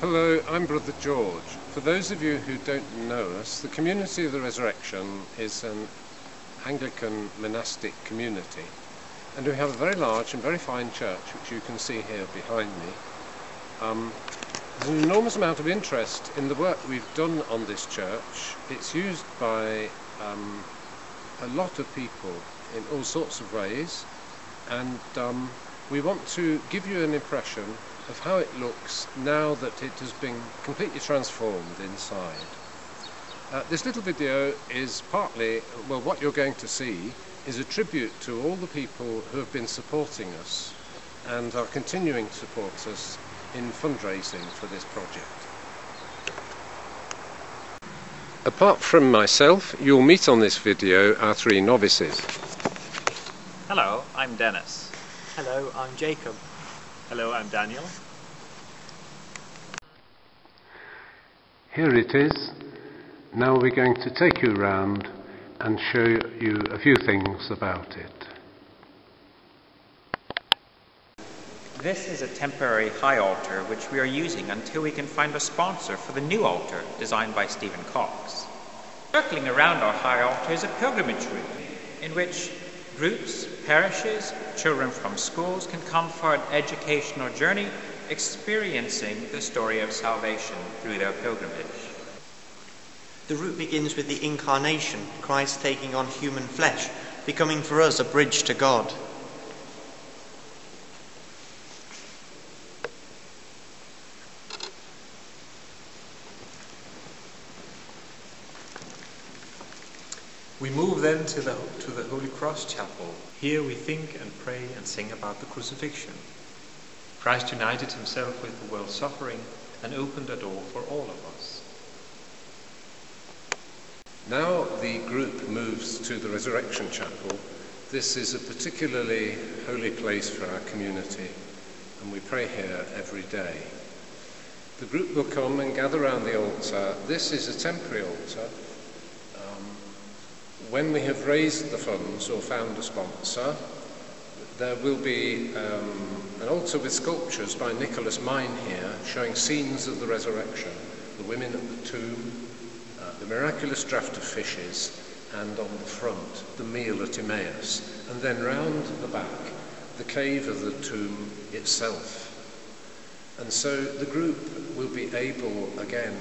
Hello, I'm Brother George. For those of you who don't know us, the Community of the Resurrection is an Anglican monastic community, and we have a very large and very fine church, which you can see here behind me. There's an enormous amount of interest in the work we've done on this church. It's used by a lot of people in all sorts of ways, and we want to give you an impression of how it looks now that it has been completely transformed inside. This little video is partly, well, what you're going to see is a tribute to all the people who have been supporting us and are continuing to support us in fundraising for this project. Apart from myself, you'll meet on this video our three novices. Hello, I'm Dennis. Hello, I'm Jacob. Hello, I'm Daniel. Here it is. Now we're going to take you around and show you a few things about it. This is a temporary high altar which we are using until we can find a sponsor for the new altar designed by Stephen Cox. Circling around our high altar is a pilgrimage route in which groups, parishes, children from schools can come for an educational journey experiencing the story of salvation through their pilgrimage. The route begins with the incarnation, Christ taking on human flesh, becoming for us a bridge to God. We move then to the Holy Cross Chapel. Here we think and pray and sing about the crucifixion. Christ united himself with the world's suffering and opened a door for all of us. Now the group moves to the Resurrection Chapel. This is a particularly holy place for our community, and we pray here every day. The group will come and gather around the altar. This is a temporary altar. When we have raised the funds or found a sponsor, there will be an altar with sculptures by Nicholas Mine here, showing scenes of the resurrection, the women at the tomb, the miraculous draught of fishes, and on the front, the meal at Emmaus, and then round the back, the cave of the tomb itself. And so the group will be able again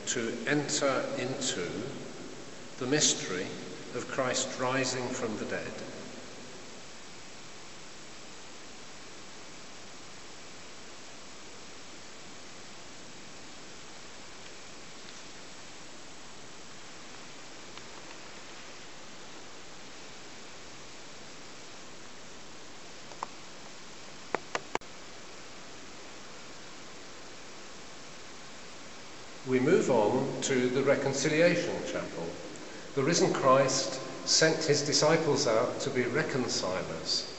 to enter into the mystery of Christ rising from the dead. We move on to the Reconciliation Chapel. The risen Christ sent his disciples out to be reconcilers,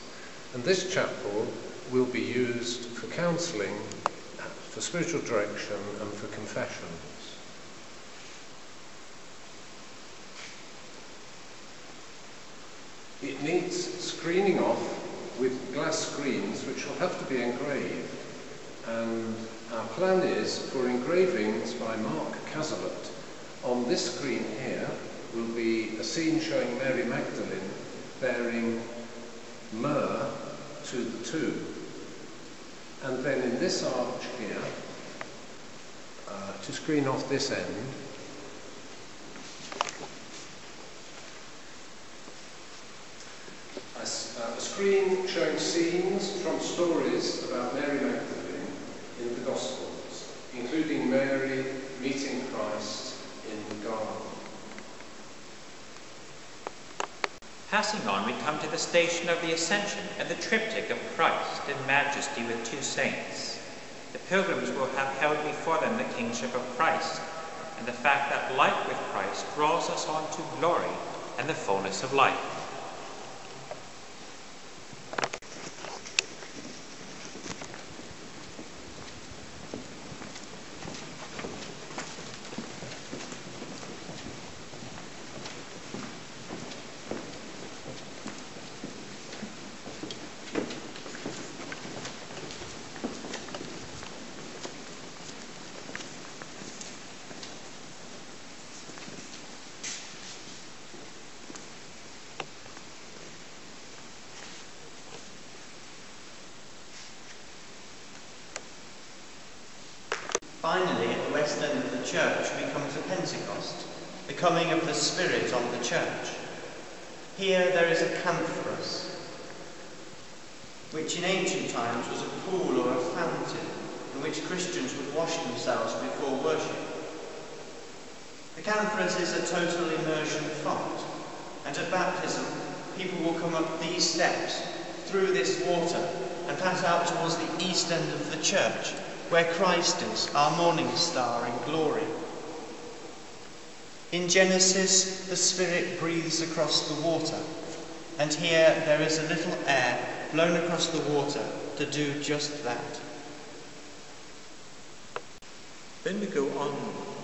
and this chapel will be used for counselling, for spiritual direction, and for confessions. It needs screening off with glass screens which will have to be engraved, and our plan is for engravings by Mark Cazalet. On this screen here will be a scene showing Mary Magdalene bearing myrrh to the tomb. And then in this arch here, to screen off this end, a screen showing scenes from stories about Mary Magdalene in the Gospels, including Mary meeting Christ in the garden. Passing on, we come to the station of the Ascension and the triptych of Christ in majesty with two saints. The pilgrims will have held before them the kingship of Christ, and the fact that life with Christ draws us on to glory and the fullness of life. Finally, at the west end of the church, we come to Pentecost, the coming of the Spirit on the church. Here there is a canthus, which in ancient times was a pool or a fountain in which Christians would wash themselves before worship. The canthus is a total immersion font, and at baptism people will come up these steps through this water and pass out towards the east end of the church, where Christ is, our morning star in glory. In Genesis, the Spirit breathes across the water, and here there is a little air blown across the water to do just that. Then we go on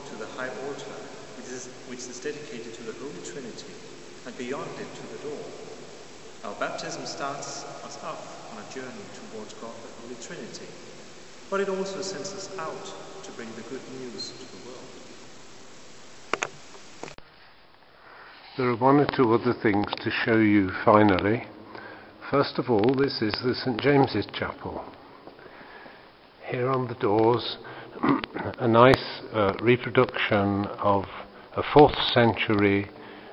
to the high altar, which is dedicated to the Holy Trinity, and beyond it to the door. Our baptism starts us off on a journey towards God the Holy Trinity, but it also sends us out to bring the good news to the world. There are one or two other things to show you finally. First of all, this is the St. James's Chapel. Here on the doors, a nice reproduction of a 4th century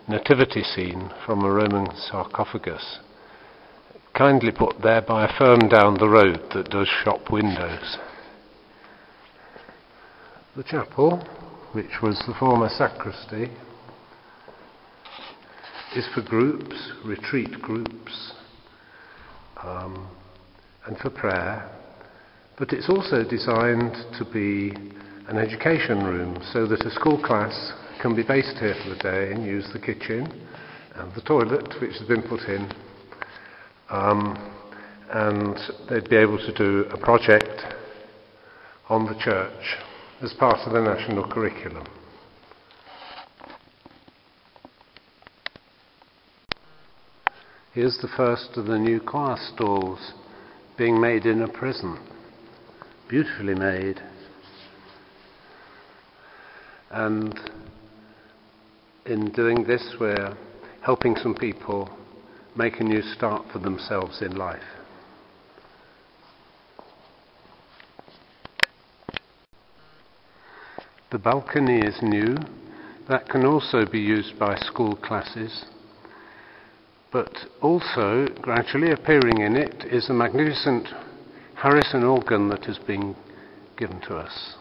nativity scene from a Roman sarcophagus, kindly put there by a firm down the road that does shop windows. The chapel, which was the former sacristy, is for groups, retreat groups, and for prayer, but it's also designed to be an education room so that a school class can be based here for the day and use the kitchen and the toilet which has been put in, and they'd be able to do a project on the church as part of the national curriculum. Here's the first of the new choir stalls being made in a prison. Beautifully made. And in doing this, we're helping some people make a new start for themselves in life. The balcony is new. That can also be used by school classes. But also, gradually appearing in it, is a magnificent Harrison organ that has been given to us.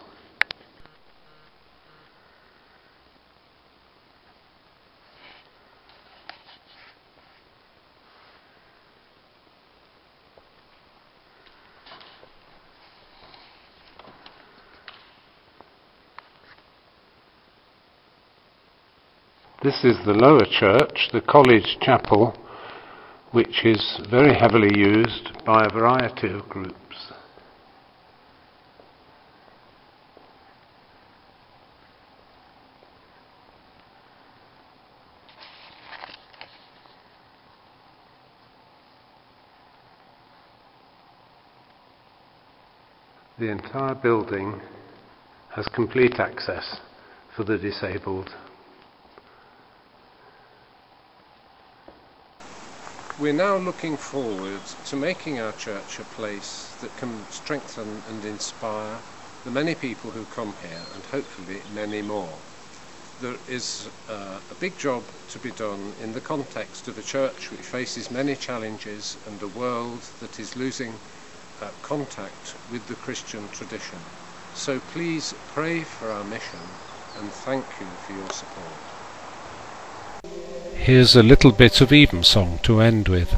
This is the lower church, the college chapel, which is very heavily used by a variety of groups. The entire building has complete access for the disabled. We're now looking forward to making our church a place that can strengthen and inspire the many people who come here, and hopefully many more. There is a big job to be done in the context of a church which faces many challenges and a world that is losing contact with the Christian tradition. So please pray for our mission and thank you for your support. Here's a little bit of evensong to end with.